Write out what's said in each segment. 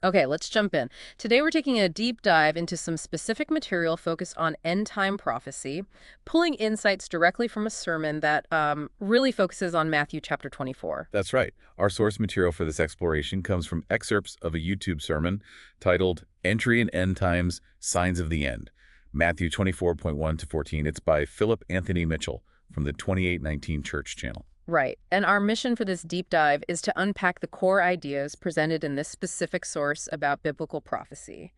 Okay, let's jump in. Today we're taking a deep dive into some specific material focused on end-time prophecy, pulling insights directly from a sermon that really focuses on Matthew chapter 24. That's right. Our source material for this exploration comes from excerpts of a YouTube sermon titled Entry in End Times, Signs of the End, Matthew 24:1 to 14. It's by Philip Anthony Mitchell from the 2819 Church Channel. Right. And our mission for this deep dive is to unpack the core ideas presented in this specific source about biblical prophecy,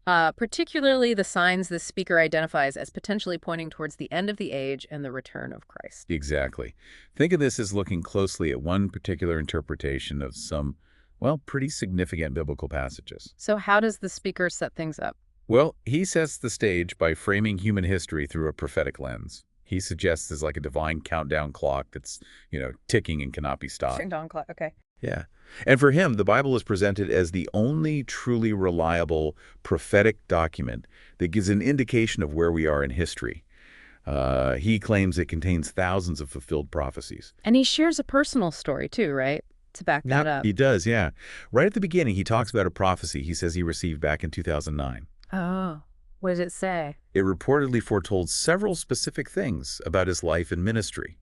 particularly the signs the speaker identifies as potentially pointing towards the end of the age and the return of Christ. Exactly. Think of this as looking closely at one particular interpretation of some, well, pretty significant biblical passages. So how does the speaker set things up? Well, he sets the stage by framing human history through a prophetic lens. He suggests there's like a divine countdown clock that's, ticking and cannot be stopped. Ding-dong clock. Okay. Yeah. And for him, the Bible is presented as the only truly reliable prophetic document that gives an indication of where we are in history. He claims it contains thousands of fulfilled prophecies. And he shares a personal story too, right? To back that up. He does, yeah. Right at the beginning, he talks about a prophecy he says he received back in 2009. Oh, what did it say? It reportedly foretold several specific things about his life and ministry: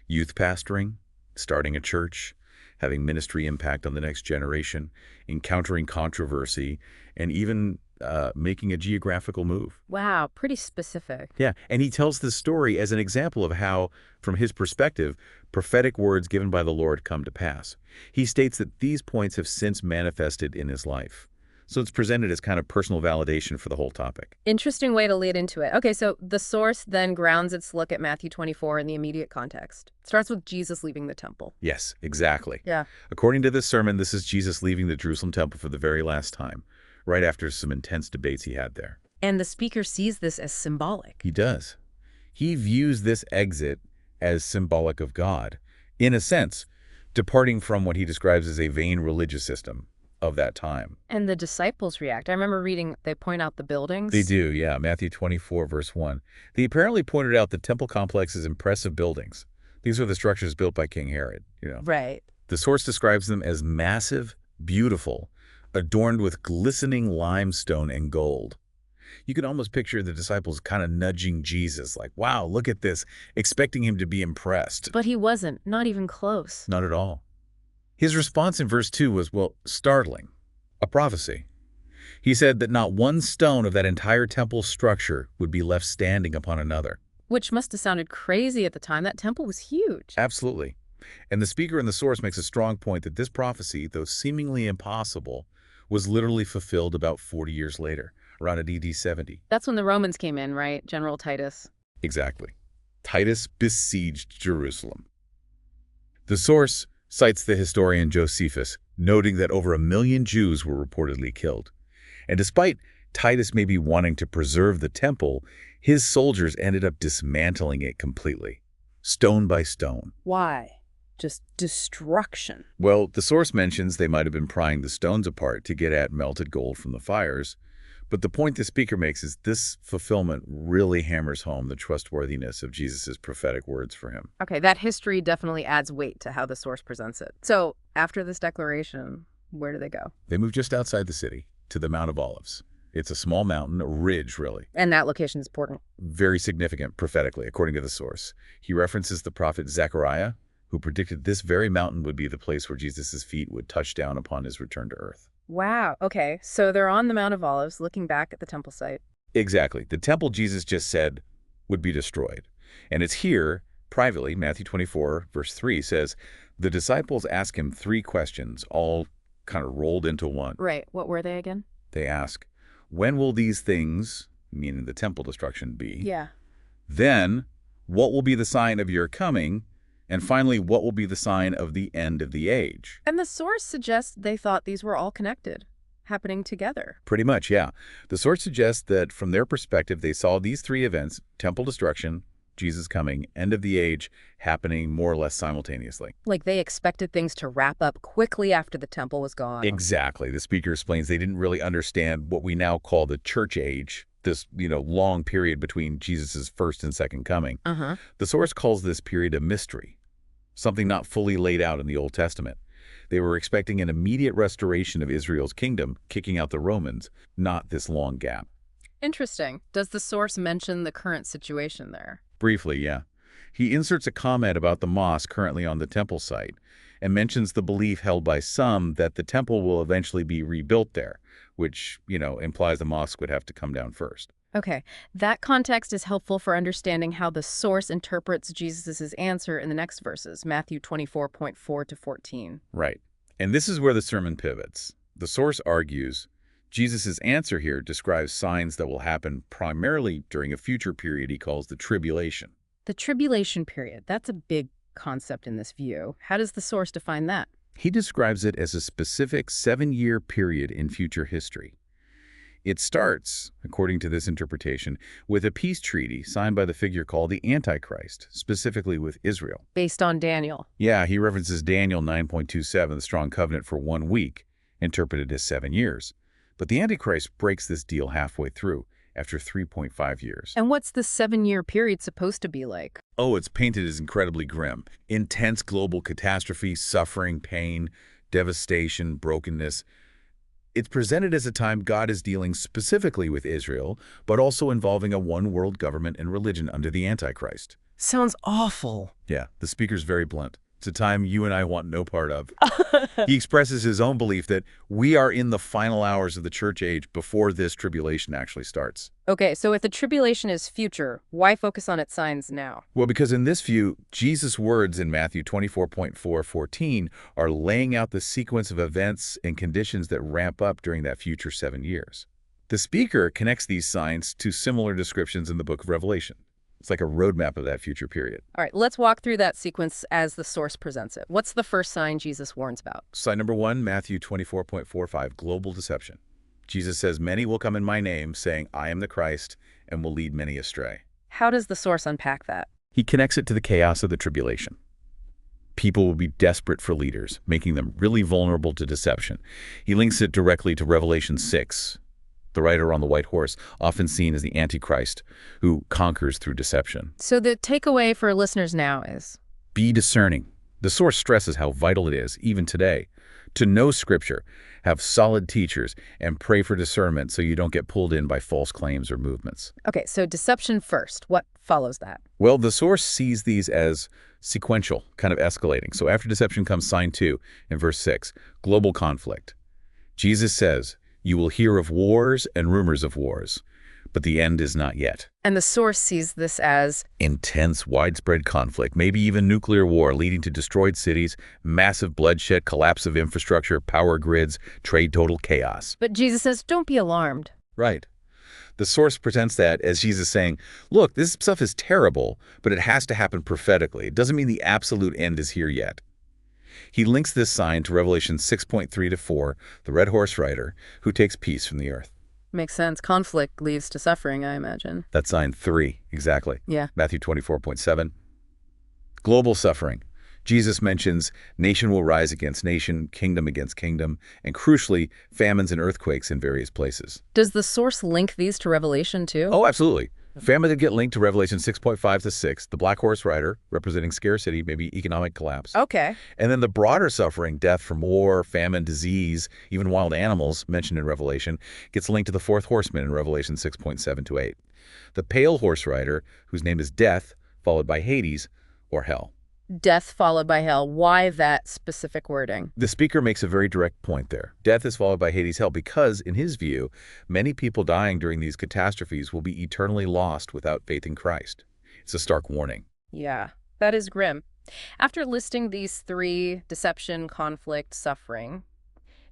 youth pastoring, starting a church, having ministry impact on the next generation, encountering controversy, and even making a geographical move. Wow, pretty specific. Yeah, and he tells this story as an example of how, from his perspective, prophetic words given by the Lord come to pass. He states that these points have since manifested in his life. So it's presented as kind of personal validation for the whole topic. Interesting way to lead into it. Okay, so the source then grounds its look at Matthew 24 in the immediate context. It starts with Jesus leaving the temple. Yes, exactly. Yeah. According to this sermon, this is Jesus leaving the Jerusalem temple for the very last time, right after some intense debates he had there. And the speaker sees this as symbolic. He does. He views this exit as symbolic of God, in a sense, departing from what he describes as a vain religious system of that time. And the disciples react. I remember reading, they point out the buildings. They do, yeah. Matthew 24, verse 1. They apparently pointed out the temple complex's impressive buildings. These are the structures built by King Herod. Right. The source describes them as massive, beautiful, adorned with glistening limestone and gold. You can almost picture the disciples kind of nudging Jesus, like, wow, look at this, expecting him to be impressed. But he wasn't, not even close. Not at all. His response in verse 2 was, well, startling, a prophecy. He said that not one stone of that entire temple structure would be left standing upon another. Which must have sounded crazy at the time. That temple was huge. Absolutely. And the speaker in the source makes a strong point that this prophecy, though seemingly impossible, was literally fulfilled about 40 years later, around AD 70. That's when the Romans came in, right? General Titus. Exactly. Titus besieged Jerusalem. The source cites the historian Josephus, noting that over 1 million Jews were reportedly killed. And despite Titus maybe wanting to preserve the temple, his soldiers ended up dismantling it completely, stone by stone. Why? Just destruction. Well, the source mentions they might have been prying the stones apart to get at melted gold from the fires, but the point the speaker makes is this fulfillment really hammers home the trustworthiness of Jesus' prophetic words for him. Okay, that history definitely adds weight to how the source presents it. So, after this declaration, where do they go? They move just outside the city, to the Mount of Olives. It's a small mountain, a ridge, really. And that location is important. Very significant prophetically, according to the source. He references the prophet Zechariah, who predicted this very mountain would be the place where Jesus' feet would touch down upon his return to earth. Wow. Okay, so they're on the Mount of Olives looking back at the temple site. Exactly. The temple Jesus just said would be destroyed. And it's here, privately, Matthew 24, verse 3 says, the disciples ask him 3 questions, all kind of rolled into one. Right. What were they again? They ask, when will these things, meaning the temple destruction, be? Yeah. Then, what will be the sign of your coming? And finally, what will be the sign of the end of the age? And the source suggests they thought these were all connected, happening together. Pretty much, yeah. The source suggests that from their perspective, they saw these 3 events, temple destruction, Jesus coming, end of the age, happening more or less simultaneously. Like they expected things to wrap up quickly after the temple was gone. Exactly. The speaker explains they didn't really understand what we now call the church age, this, long period between Jesus' first and second coming. The source calls this period a mystery, something not fully laid out in the Old Testament. They were expecting an immediate restoration of Israel's kingdom, kicking out the Romans, not this long gap. Interesting. Does the source mention the current situation there? Briefly, yeah. He inserts a comment about the mosque currently on the temple site and mentions the belief held by some that the temple will eventually be rebuilt there, which, implies the mosque would have to come down first. Okay, that context is helpful for understanding how the source interprets Jesus' answer in the next verses, Matthew 24:4 to 14. Right. And this is where the sermon pivots. The source argues Jesus' answer here describes signs that will happen primarily during a future period he calls the tribulation. The tribulation period, that's a big concept in this view. How does the source define that? He describes it as a specific 7-year period in future history. It starts, according to this interpretation, with a peace treaty signed by the figure called the Antichrist, specifically with Israel. Based on Daniel. Yeah, he references Daniel 9.27, the strong covenant for 1 week, interpreted as 7 years. But the Antichrist breaks this deal halfway through, after 3.5 years. And what's the 7-year period supposed to be like? Oh, it's painted as incredibly grim. Intense global catastrophe, suffering, pain, devastation, brokenness. It's presented as a time God is dealing specifically with Israel, but also involving a one-world government and religion under the Antichrist. Sounds awful. Yeah, the speaker's very blunt. It's a time you and I want no part of. He expresses his own belief that we are in the final hours of the church age before this tribulation actually starts. Okay, so if the tribulation is future, why focus on its signs now? Well, because in this view, Jesus' words in Matthew 24:14 are laying out the sequence of events and conditions that ramp up during that future 7 years. The speaker connects these signs to similar descriptions in the book of Revelation. It's like a roadmap of that future period. All right, let's walk through that sequence as the source presents it. What's the first sign Jesus warns about? Sign number 1, Matthew 24:45, global deception. Jesus says, "Many will come in my name, saying, I am the Christ, and will lead many astray." How does the source unpack that? He connects it to the chaos of the tribulation. People will be desperate for leaders, making them really vulnerable to deception. He links it directly to Revelation 6, the rider on the white horse, often seen as the Antichrist, who conquers through deception. So the takeaway for listeners now is? Be discerning. The source stresses how vital it is, even today, to know Scripture, have solid teachers, and pray for discernment so you don't get pulled in by false claims or movements. Okay, so deception first. What follows that? Well, the source sees these as sequential, kind of escalating. So after deception comes sign 2 in verse 6, global conflict. Jesus says, "You will hear of wars and rumors of wars, but the end is not yet." And the source sees this as? Intense, widespread conflict, maybe even nuclear war, leading to destroyed cities, massive bloodshed, collapse of infrastructure, power grids, trade, total chaos. But Jesus says, don't be alarmed. Right. The source presents that as Jesus saying, look, this stuff is terrible, but it has to happen prophetically. It doesn't mean the absolute end is here yet. He links this sign to Revelation 6.3 to 4, the red horse rider, who takes peace from the earth. Makes sense. Conflict leads to suffering, I imagine. That's sign 3, exactly. Yeah. Matthew 24.7. Global suffering. Jesus mentions nation will rise against nation, kingdom against kingdom, and crucially, famines and earthquakes in various places. Does the source link these to Revelation too? Oh, absolutely. Famine did get linked to Revelation 6.5 to 6, the black horse rider, representing scarcity, maybe economic collapse. Okay. And then the broader suffering, death from war, famine, disease, even wild animals, mentioned in Revelation, gets linked to the fourth horseman in Revelation 6.7 to 8. The pale horse rider, whose name is Death, followed by Hades, or Hell. Death followed by hell. Why that specific wording? The speaker makes a very direct point there. Death is followed by Hades, hell, because, in his view, many people dying during these catastrophes will be eternally lost without faith in Christ. It's a stark warning. Yeah, that is grim. After listing these 3, deception, conflict, suffering,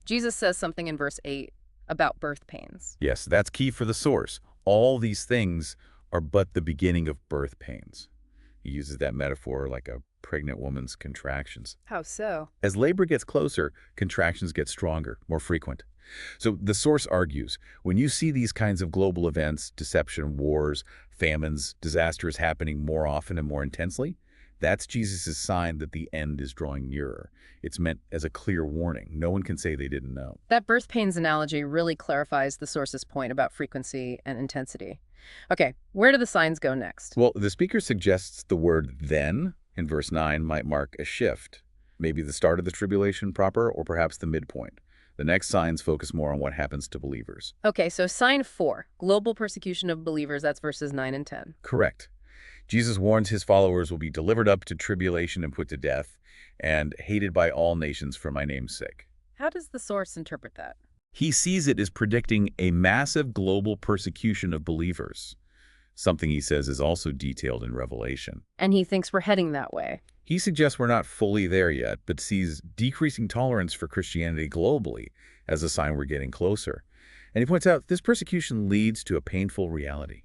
Jesus says something in verse 8 about birth pains. Yes, that's key for the source. All these things are but the beginning of birth pains. He uses that metaphor like a pregnant woman's contractions. How so? As labor gets closer, contractions get stronger, more frequent. So the source argues, when you see these kinds of global events, deception, wars, famines, disasters happening more often and more intensely, that's Jesus' sign that the end is drawing nearer. It's meant as a clear warning. No one can say they didn't know. That birth pains analogy really clarifies the source's point about frequency and intensity. Okay, where do the signs go next? Well, the speaker suggests the word then in verse 9 might mark a shift. maybe the start of the tribulation proper, or perhaps the midpoint. The next signs focus more on what happens to believers. Okay, so sign 4, global persecution of believers, that's verses 9 and 10. Correct. Jesus warns his followers will be delivered up to tribulation and put to death, and hated by all nations for my name's sake. How does the source interpret that? He sees it as predicting a massive global persecution of believers, something he says is also detailed in Revelation. And he thinks we're heading that way. He suggests we're not fully there yet, but sees decreasing tolerance for Christianity globally as a sign we're getting closer. And he points out this persecution leads to a painful reality.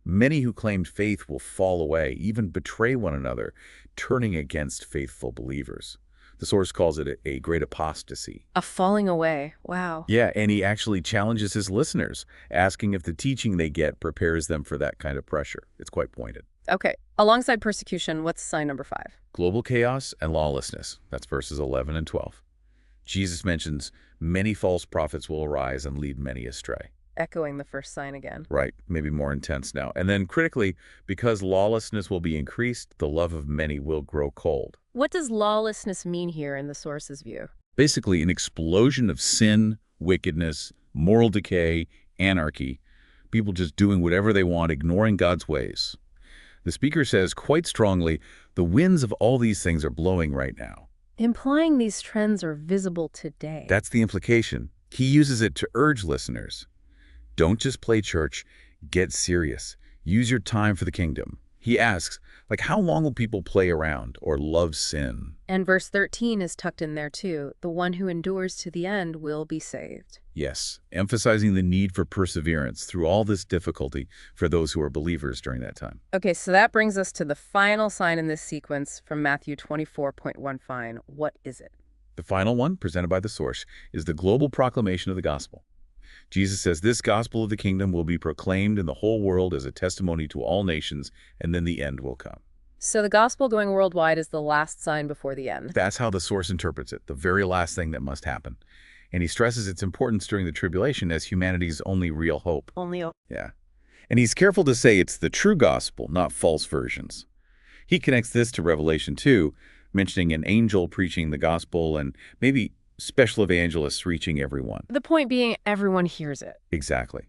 Many who claimed faith will fall away, even betray one another, turning against faithful believers. The source calls it a great apostasy. A falling away. Wow. Yeah, and he actually challenges his listeners, asking if the teaching they get prepares them for that kind of pressure. It's quite pointed. Okay. Alongside persecution, what's sign number 5? Global chaos and lawlessness. That's verses 11 and 12. Jesus mentions many false prophets will arise and lead many astray. Echoing the first sign again. Right, maybe more intense now. And then critically, because lawlessness will be increased, the love of many will grow cold. What does lawlessness mean here in the source's view? Basically, an explosion of sin, wickedness, moral decay, anarchy, people just doing whatever they want, ignoring God's ways. The speaker says quite strongly, the winds of all these things are blowing right now. Implying these trends are visible today. That's the implication. He uses it to urge listeners. Don't just play church, get serious. Use your time for the kingdom. He asks, how long will people play around or love sin? And verse 13 is tucked in there too. The one who endures to the end will be saved. Yes, emphasizing the need for perseverance through all this difficulty for those who are believers during that time. Okay, so that brings us to the final sign in this sequence from Matthew 24.15. What is it? The final one, presented by the source, is the global proclamation of the gospel. Jesus says this gospel of the kingdom will be proclaimed in the whole world as a testimony to all nations, and then the end will come. So the gospel going worldwide is the last sign before the end. That's how the source interprets it, the very last thing that must happen. And he stresses its importance during the tribulation as humanity's only real hope. Only hope. Yeah. And he's careful to say it's the true gospel, not false versions. He connects this to Revelation 2, mentioning an angel preaching the gospel and maybe special evangelists reaching everyone. The point being, everyone hears it. Exactly.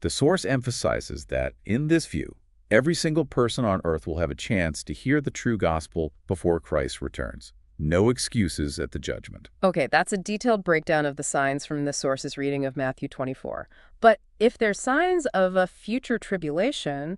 The source emphasizes that, in this view, every single person on earth will have a chance to hear the true gospel before Christ returns. No excuses at the judgment. Okay, that's a detailed breakdown of the signs from the source's reading of Matthew 24. But if there's signs of a future tribulation,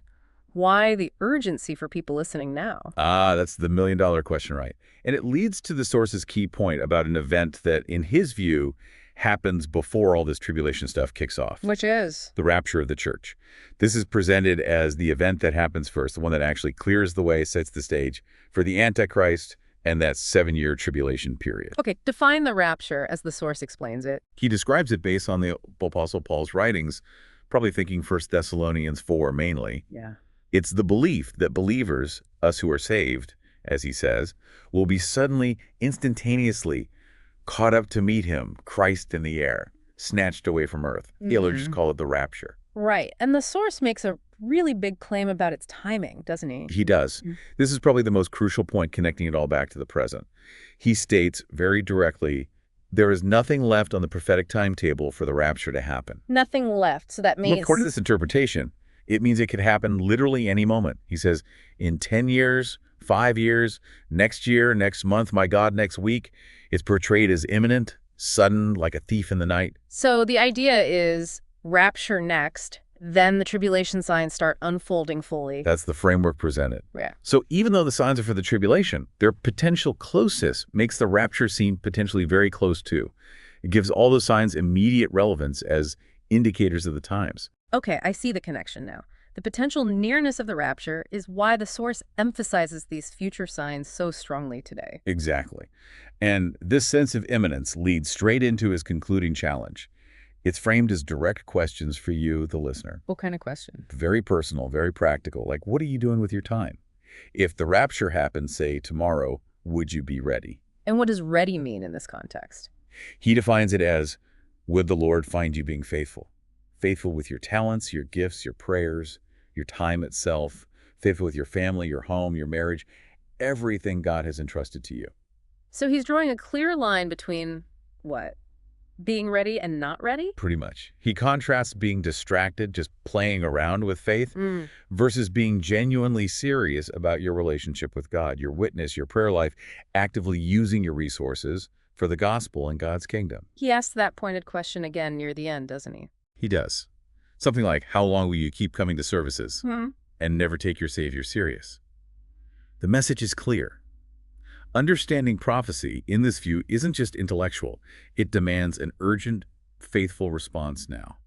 why the urgency for people listening now? That's the million-dollar question, right? And it leads to the source's key point about an event that, in his view, happens before all this tribulation stuff kicks off. Which is? The rapture of the church. This is presented as the event that happens first, the one that actually clears the way, sets the stage for the Antichrist and that 7-year tribulation period. Okay, define the rapture as the source explains it. He describes it based on the Apostle Paul's writings, probably thinking 1 Thessalonians 4 mainly. Yeah. It's the belief that believers, us who are saved, as he says, will be suddenly, instantaneously caught up to meet him, Christ in the air, snatched away from earth. Others just call it the rapture. Right. And the source makes a really big claim about its timing, doesn't he? He does. This is probably the most crucial point connecting it all back to the present. He states very directly, there is nothing left on the prophetic timetable for the rapture to happen. Nothing left. So that means... Well, according to this interpretation, it means it could happen literally any moment. He says, in 10 years, 5 years, next year, next month, my God, next week. It's portrayed as imminent, sudden, like a thief in the night. So the idea is rapture next, then the tribulation signs start unfolding fully. That's the framework presented. Yeah. So even though the signs are for the tribulation, their potential closeness makes the rapture seem potentially very close too. It gives all the signs immediate relevance as indicators of the times. Okay, I see the connection now. The potential nearness of the rapture is why the source emphasizes these future signs so strongly today. Exactly. And this sense of imminence leads straight into his concluding challenge. It's framed as direct questions for you, the listener. What kind of question? Very personal, very practical. Like, what are you doing with your time? If the rapture happens, say, tomorrow, would you be ready? And what does ready mean in this context? He defines it as, would the Lord find you being faithful? Faithful with your talents, your gifts, your prayers, your time itself, faithful with your family, your home, your marriage, everything God has entrusted to you. So he's drawing a clear line between what? Being ready and not ready? Pretty much. He contrasts being distracted, just playing around with faith, Mm. versus being genuinely serious about your relationship with God, your witness, your prayer life, actively using your resources for the gospel and God's kingdom. He asks that pointed question again near the end, doesn't he? He does. Something like, how long will you keep coming to services Hmm. and never take your Savior serious? The message is clear. Understanding prophecy in this view isn't just intellectual. It demands an urgent, faithful response now.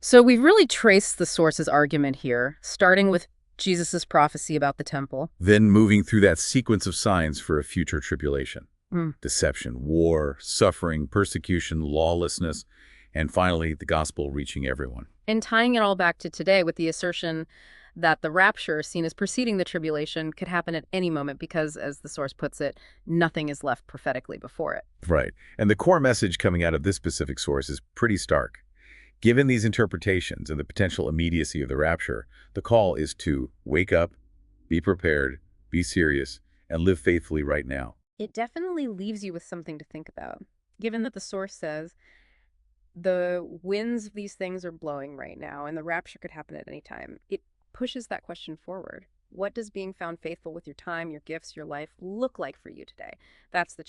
So we've really traced the source's argument here, starting with Jesus' prophecy about the temple. Then moving through that sequence of signs for a future tribulation. Mm. Deception, war, suffering, persecution, lawlessness, and finally the gospel reaching everyone. And tying it all back to today with the assertion that the rapture, seen as preceding the tribulation, could happen at any moment because, as the source puts it, nothing is left prophetically before it. Right. And the core message coming out of this specific source is pretty stark. Given these interpretations and the potential immediacy of the rapture, the call is to wake up, be prepared, be serious, and live faithfully right now. It definitely leaves you with something to think about, given that the source says the winds of these things are blowing right now and the rapture could happen at any time. It pushes that question forward. What does being found faithful with your time, your gifts, your life look like for you today? That's the